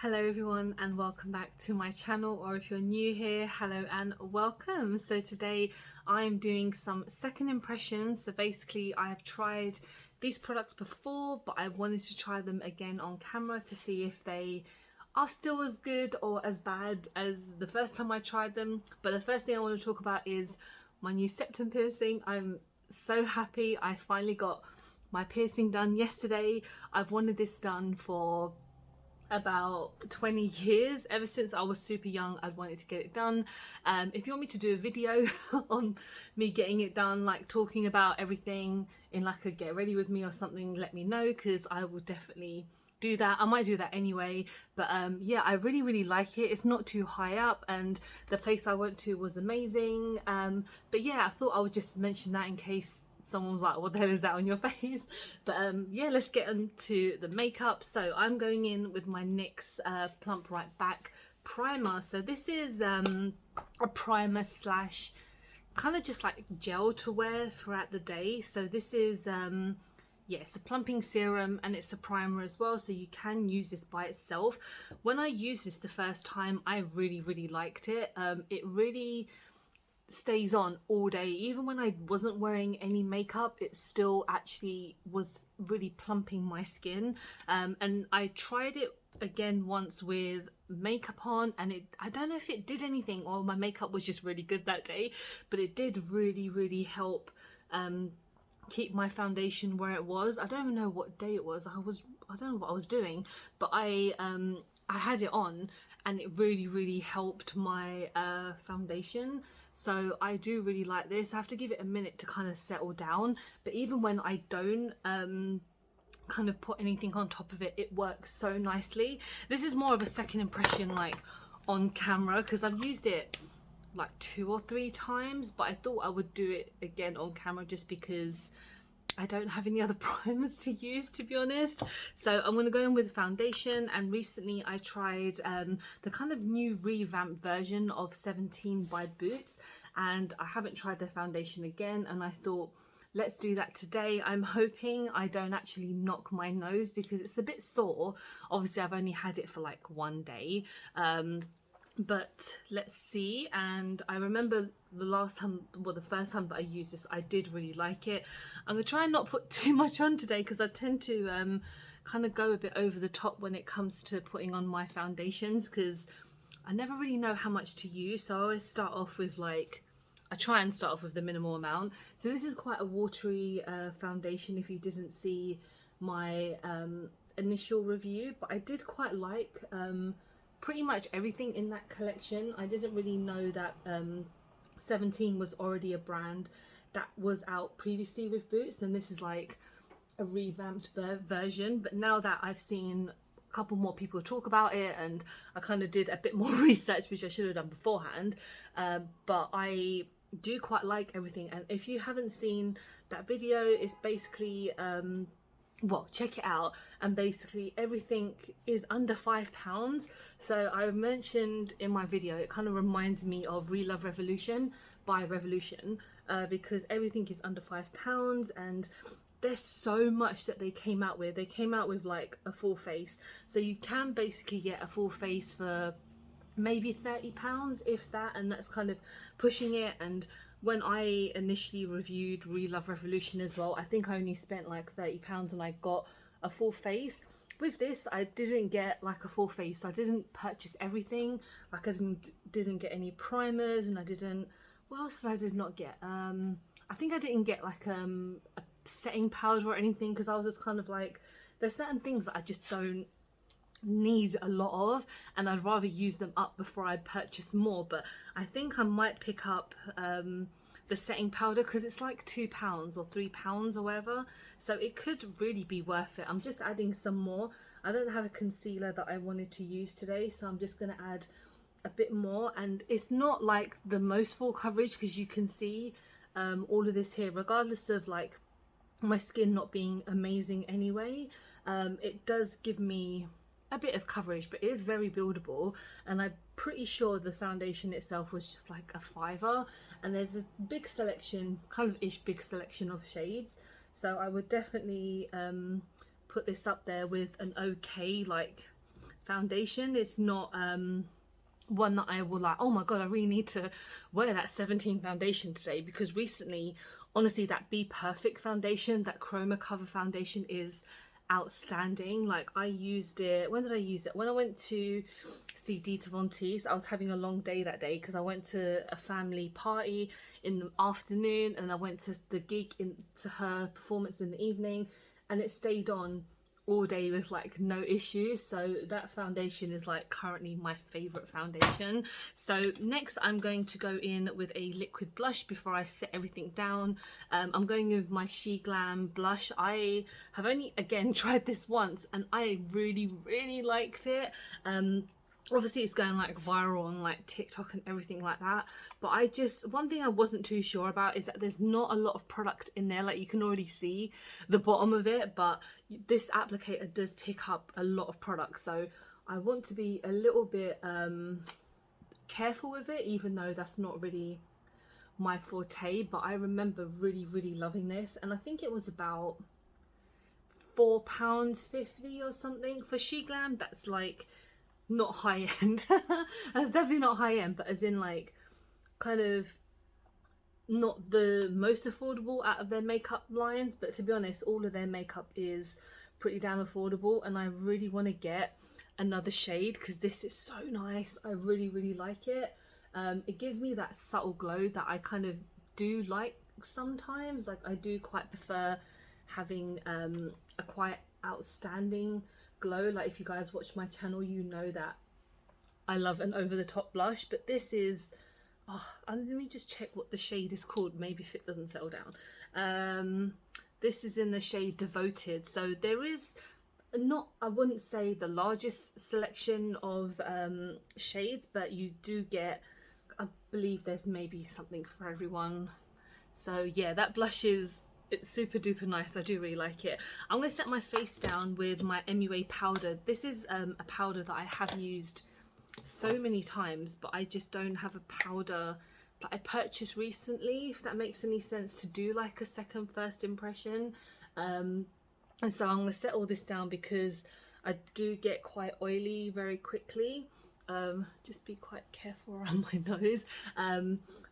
Hello everyone and welcome back to my channel, or if you're new here, hello and welcome. So today I'm doing some second impressions. So basically I have tried these products before, but I wanted to try them again on camera to see if they are still as good or as bad as the first time I tried them. But the first thing I want to talk about is my new septum piercing. I'm so happy I finally got my piercing done yesterday. I've wanted this done for about 20 years. Ever since I was super young, I'd wanted to get it done. If you want me to do a video on me getting it done, like talking about everything in like a get ready with me or something, let me know, because I will definitely do that. I might do that anyway, but yeah, I really like it. It's not too high up and the place I went to was amazing. But yeah, I thought I would just mention that in case someone was like, what the hell is that on your face? But yeah, let's get into the makeup. So I'm going in with my NYX Plump Right Back primer. So this is a primer slash kind of just like gel to wear throughout the day. So this is yeah, it's a plumping serum and it's a primer as well, so you can use this by itself. When I used this the first time, I really liked it. It really stays on all day. Even when I wasn't wearing any makeup, it still actually was really plumping my skin. And I tried it again once with makeup on, and I don't know if it did anything or my makeup was just really good that day, but it did really help keep my foundation where it was. I don't even know what day it was. I don't know what I was doing, but I had it on and it really helped my foundation. So I do really like this. I have to give it a minute to kind of settle down, but even when I don't kind of put anything on top of it, it works so nicely. This is more of a second impression like on camera, because I've used it like 2 or 3 times, but I thought I would do it again on camera just because I don't have any other primers to use, to be honest. So I'm going to go in with foundation, and recently I tried the kind of new revamped version of 17 by Boots, and I haven't tried their foundation again, and I thought let's do that today. I'm hoping I don't actually knock my nose because it's a bit sore. Obviously I've only had it for like 1 day, but let's see. And I remember the last time, well, the first time that I used this, I did really like it. I'm gonna try and not put too much on today because I tend to kind of go a bit over the top when it comes to putting on my foundations, because I never really know how much to use. So I always start off with like, I try and start off with the minimal amount. So this is quite a watery foundation if you didn't see my initial review, but I did quite like pretty much everything in that collection. I didn't really know that 17 was already a brand that was out previously with Boots, and this is like a revamped version. But now that I've seen a couple more people talk about it, and I kind of did a bit more research, which I should have done beforehand, but I do quite like everything. And if you haven't seen that video, it's basically well, check it out, and basically everything is under £5. So I mentioned in my video, it kind of reminds me of Love Revolution by Revolution, because everything is under £5, and there's so much that they came out with. They came out with like a full face, so you can basically get a full face for maybe £30 if that, and that's kind of pushing it. And when I initially reviewed Love Revolution as well, I think I only spent like £30 and I got a full face. With this, I didn't get like a full face, so I didn't purchase everything. Like I didn't get any primers, and I didn't, what else did I did not get? I think I didn't get like a setting powder or anything, because I was just kind of like, there's certain things that I just don't need a lot of, and I'd rather use them up before I purchase more. But I think I might pick up the setting powder because it's like £2 or £3 or whatever, so it could really be worth it. I'm just adding some more. I don't have a concealer that I wanted to use today, so I'm just going to add a bit more. And it's not like the most full coverage, because you can see all of this here, regardless of like my skin not being amazing anyway. It does give me a bit of coverage, but it is very buildable, and I'm pretty sure the foundation itself was just like a £5, and there's a big selection, kind of big selection of shades, so I would definitely put this up there with an okay like foundation. It's not one that I will like, oh my god, I really need to wear that 17 foundation today, because recently, honestly, that Be Perfect foundation, that chroma cover foundation is outstanding. Like, I used it, when did I use it? When I went to see Dita Von Teese. I was having a long day that day because I went to a family party in the afternoon, and I went to the gig, to her performance in the evening, and it stayed on all day with like no issues. So that foundation is like currently my favorite foundation. So next I'm going to go in with a liquid blush before I set everything down. I'm going in with my She Glam blush. I have only again tried this once and I really liked it. Obviously it's going like viral on like TikTok and everything like that, but one thing I wasn't too sure about is that there's not a lot of product in there. Like, you can already see the bottom of it, but this applicator does pick up a lot of product, so I want to be a little bit careful with it, even though that's not really my forte. But I remember really loving this, and I think it was about £4.50 or something for She Glam. That's like not high end. That's definitely not high end, but as in like kind of not the most affordable out of their makeup lines. But to be honest, all of their makeup is pretty damn affordable, and I really want to get another shade because this is so nice. I really like it. It gives me that subtle glow that I kind of do like sometimes. Like, I do quite prefer having a quite outstanding glow. Like, if you guys watch my channel, you know that I love an over-the-top blush, but this is let me just check what the shade is called, maybe if it doesn't settle down. This is in the shade Devoted. So there is not, I wouldn't say the largest selection of shades, but you do get, I believe there's maybe something for everyone. So yeah, that blush it's super duper nice. I do really like it. I'm going to set my face down with my MUA powder. This is a powder that I have used so many times, but I just don't have a powder that I purchased recently, if that makes any sense, to do like a first impression. And so I'm going to set all this down because I do get quite oily very quickly. Just be quite careful around my nose.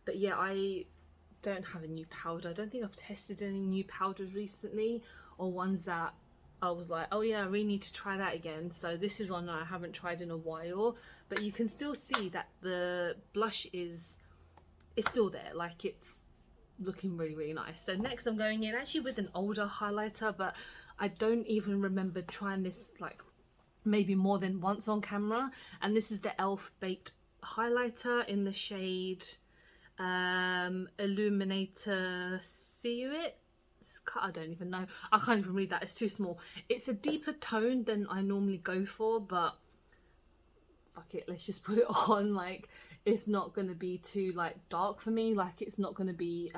But yeah, I don't have a new powder. I don't think I've tested any new powders recently, or ones that I was like, oh yeah, I really need to try that again. So this is one that I haven't tried in a while, but you can still see that the blush is still there. Like, it's looking really nice. So next I'm going in actually with an older highlighter, but I don't even remember trying this like maybe more than once on camera. And this is the e.l.f. Baked highlighter in the shade Illuminator Ciuit. I don't even know, I can't even read that, it's too small. It's a deeper tone than I normally go for, but fuck it, let's just put it on. Like, it's not gonna be too like dark for me. Like, it's not gonna be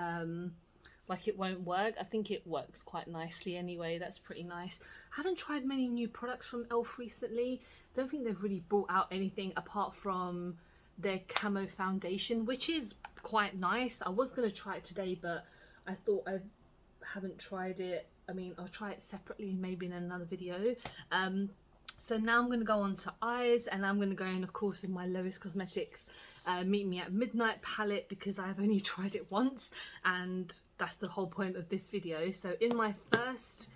like it won't work. I think it works quite nicely anyway. That's pretty nice. I haven't tried many new products from e.l.f. recently. Don't think they've really brought out anything apart from their camo foundation, which is quite nice. I was going to try it today, but I thought I haven't tried it. I mean, I'll try it separately maybe in another video. So now I'm going to go on to eyes, and I'm going to go in, of course, with my Luscious Cosmetics Meet Me at Midnight palette, because I've only tried it once and that's the whole point of this video. So in my first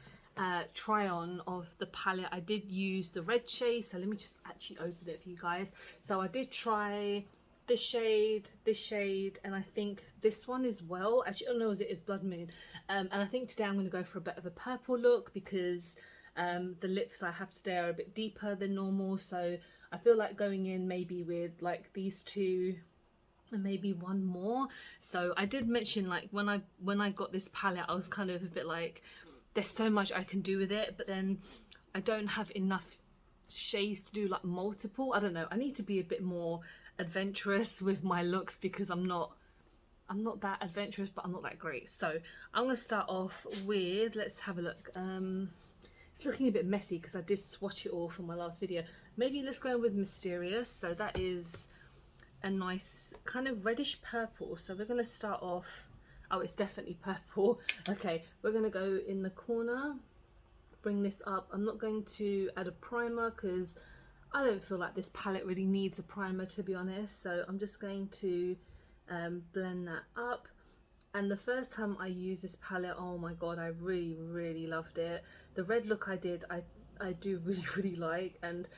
try on of the palette, I did use the red shade. So let me just actually open it for you guys. So I did try this shade, and I think this one as well. Actually, oh no, it is Blood Moon. And I think today I'm going to go for a bit of a purple look, because the lips I have today are a bit deeper than normal. So I feel like going in maybe with like these two and maybe one more. So I did mention, like, when I got this palette, I was kind of a bit like, there's so much I can do with it, but then I don't have enough shades to do like multiple. I don't know, I need to be a bit more adventurous with my looks, because I'm not that adventurous, but I'm not that great. So I'm gonna start off with, let's have a look. It's looking a bit messy because I did swatch it all from my last video. Maybe let's go with Mysterious. So that is a nice kind of reddish purple. So we're gonna start off, oh, it's definitely purple. Okay, we're gonna go in the corner, bring this up. I'm not going to add a primer because I don't feel like this palette really needs a primer, to be honest, so I'm just going to blend that up. And the first time I used this palette, oh my god, I really loved it. The red look I did, I do really like, and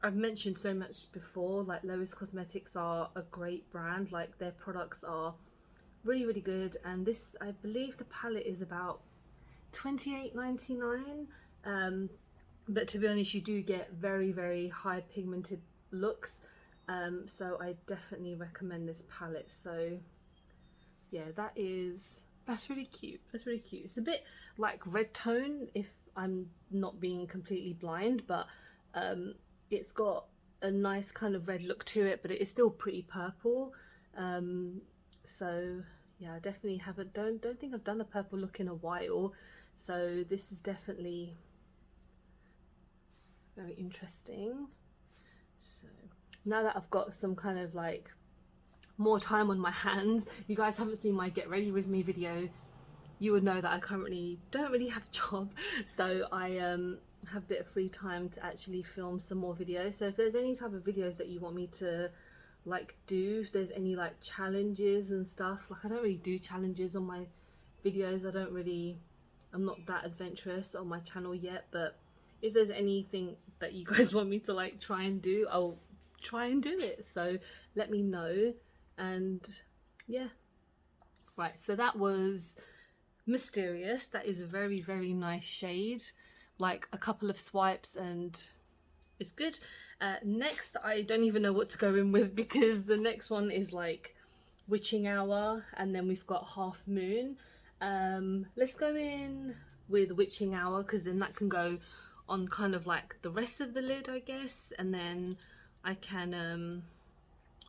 I've mentioned so much before, like Lois Cosmetics are a great brand, like their products are really good, and this, I believe the palette is about $28.99, but to be honest, you do get very high pigmented looks, so I definitely recommend this palette. So yeah, that's really cute. That's really cute. It's a bit like red tone if I'm not being completely blind, but it's got a nice kind of red look to it, but it is still pretty purple. So yeah, I definitely don't think I've done a purple look in a while, so this is definitely very interesting. So now that I've got some kind of like more time on my hands, you guys haven't seen my get ready with me video, you would know that I currently don't really have a job, so I have a bit of free time to actually film some more videos. So if there's any type of videos that you want me to like do, if there's any like challenges and stuff, like I don't really do challenges on my videos, I'm not that adventurous on my channel yet, but if there's anything that you guys want me to like try and do, I'll try and do it, so let me know. And yeah, right, so that was Mysterious. That is a very nice shade, like a couple of swipes and it's good. Next, I don't even know what to go in with, because the next one is like Witching Hour, and then we've got Half Moon. Let's go in with Witching Hour, because then that can go on kind of like the rest of the lid, I guess, and then I can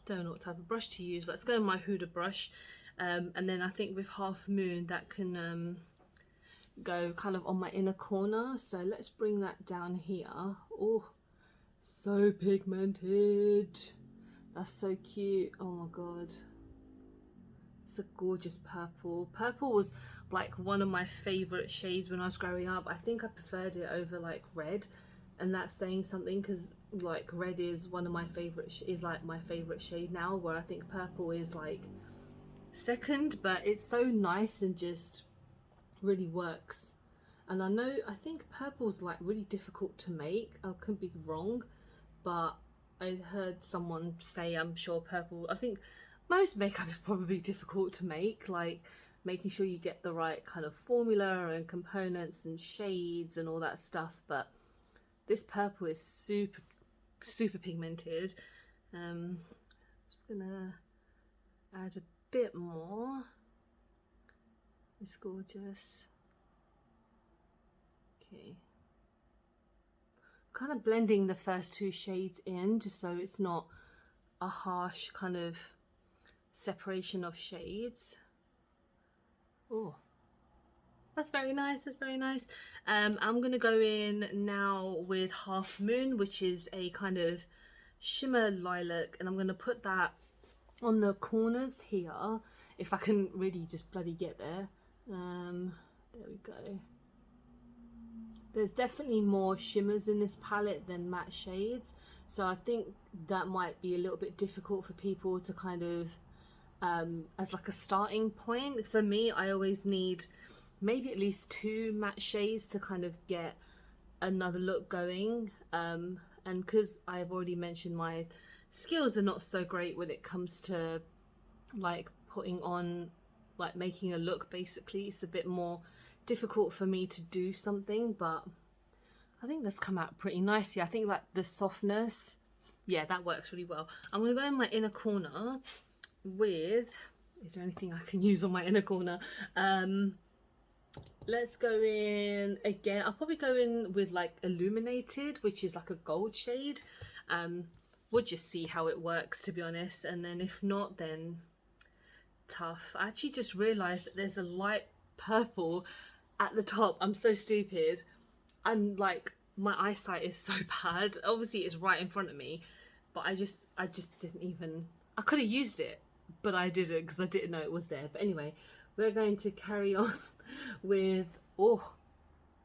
don't know what type of brush to use. Let's go in my Huda brush, and then I think with Half Moon that can go kind of on my inner corner. So let's bring that down here. Oh, so pigmented. That's so cute. Oh my god, it's a gorgeous purple. Purple was like one of my favorite shades when I was growing up. I think I preferred it over like red, and that's saying something, because like red is one of my favorite like my favorite shade now, where I think purple is like second, but it's so nice and just really works. And I think purple's like really difficult to make. I could be wrong, but I heard someone say, I'm sure purple, I think most makeup is probably difficult to make, like making sure you get the right kind of formula and components and shades and all that stuff, but this purple is super pigmented. I'm just gonna add a bit more. It's gorgeous. Okay, kind of blending the first two shades in just so it's not a harsh kind of separation of shades. Oh, that's very nice, that's very nice. I'm gonna go in now with Half Moon, which is a kind of shimmer lilac, and I'm gonna put that on the corners here, if I can really just bloody get there. There we go. There's definitely more shimmers in this palette than matte shades, so I think that might be a little bit difficult for people to kind of as like a starting point. For me, I always need maybe at least 2 matte shades to kind of get another look going, and because I've already mentioned my skills are not so great when it comes to like putting on, like making a look, basically it's a bit more difficult for me to do something, but I think that's come out pretty nicely. I think like the softness, yeah, that works really well. I'm gonna go in my inner corner with, is there anything I can use on my inner corner? Let's go in again, I'll probably go in with like Illuminated, which is like a gold shade. We'll just see how it works, to be honest, and then if not, then tough. I actually just realized that there's a light purple at the top. I'm so stupid. I'm like, my eyesight is so bad. Obviously it's right in front of me, but I just didn't even, I could have used it, but I didn't because I didn't know it was there. But anyway, we're going to carry on with, oh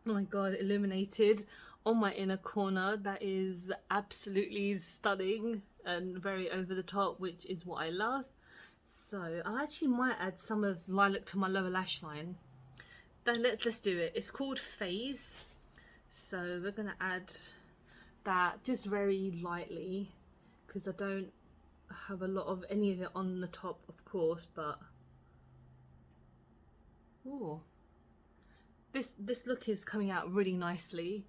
my god, Illuminated on my inner corner that is absolutely stunning and very over the top, which is what I love. So I actually might add some of lilac to my lower lash line. Then let's do it. It's called Phase, so we're gonna add that just very lightly because I don't have a lot of any of it on the top, of course, but ooh, this look is coming out really nicely.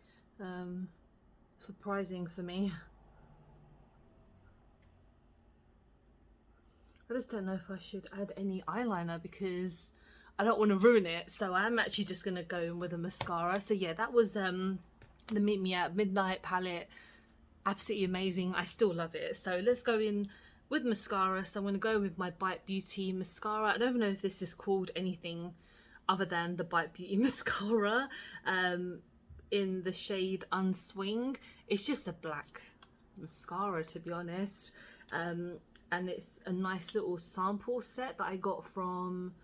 Surprising for me. I just don't know if I should add any eyeliner because I don't want to ruin it, so I'm actually just gonna go in with a mascara. So yeah, that was the Meet Me at Midnight palette. Absolutely amazing. I still love it. So let's go in with mascara. So I'm going to go with my Bite Beauty mascara. I don't know if this is called anything other than the Bite Beauty mascara, in the shade Unswing. It's just a black mascara, to be honest, and it's a nice little sample set that I got from,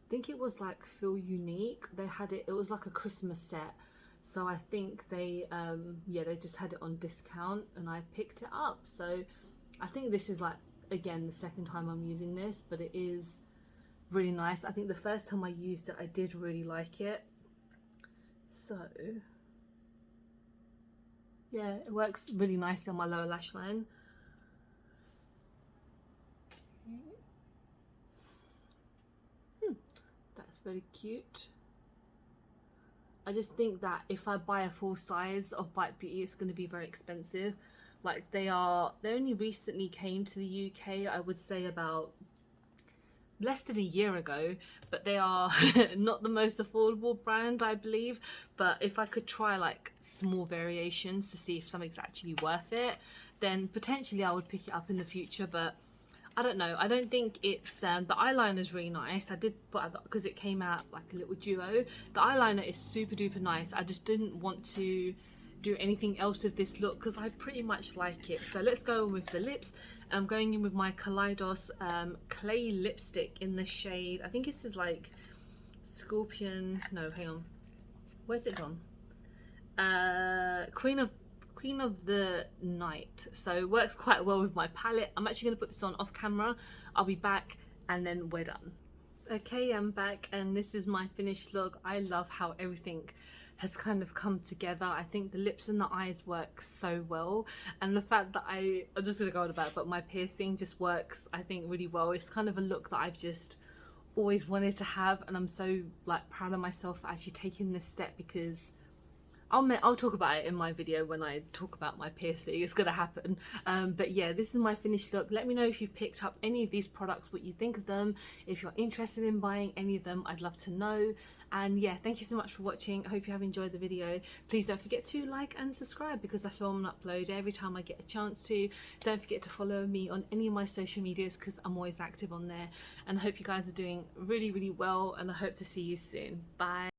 I think it was like Feel Unique. They had it, it was like a Christmas set. So I think they, yeah, they just had it on discount and I picked it up. So I think this is like, again, the second time I'm using this, but it is really nice. I think the first time I used it, I did really like it. So yeah, it works really nicely on my lower lash line. That's very cute. I just think that if I buy a full size of Bite Beauty, it's going to be very expensive. Like they only recently came to the UK, I would say about less than a year ago, but they are not the most affordable brand, I believe. But if I could try like small variations to see if something's actually worth it, then potentially I would pick it up in the future. But I don't know, I don't think it's the eyeliner is really nice. I did put out because it came out like a little duo. The eyeliner is super duper nice. I just didn't want to do anything else with this look because I pretty much like it. So let's go with the lips. I'm going in with my Kaleidos clay lipstick in the shade, I think this is like Scorpion, no, hang on, where's it gone? Queen of the Night. So it works quite well with my palette. I'm actually going to put this on off camera. I'll be back and then we're done. Okay, I'm back and this is my finished look. I love how everything has kind of come together. I think the lips and the eyes work so well, and the fact that I'm just gonna go on about it, but my piercing just works, I think, really well. It's kind of a look that I've just always wanted to have, and I'm so like proud of myself for actually taking this step because I'll talk about it in my video when I talk about my piercing. It's gonna happen. But yeah, this is my finished look. Let me know if you've picked up any of these products, what you think of them. If you're interested in buying any of them, I'd love to know. And yeah, thank you so much for watching. I hope you have enjoyed the video. Please don't forget to like and subscribe because I film and upload every time I get a chance to. Don't forget to follow me on any of my social medias because I'm always active on there. And I hope you guys are doing really, really well, and I hope to see you soon. Bye.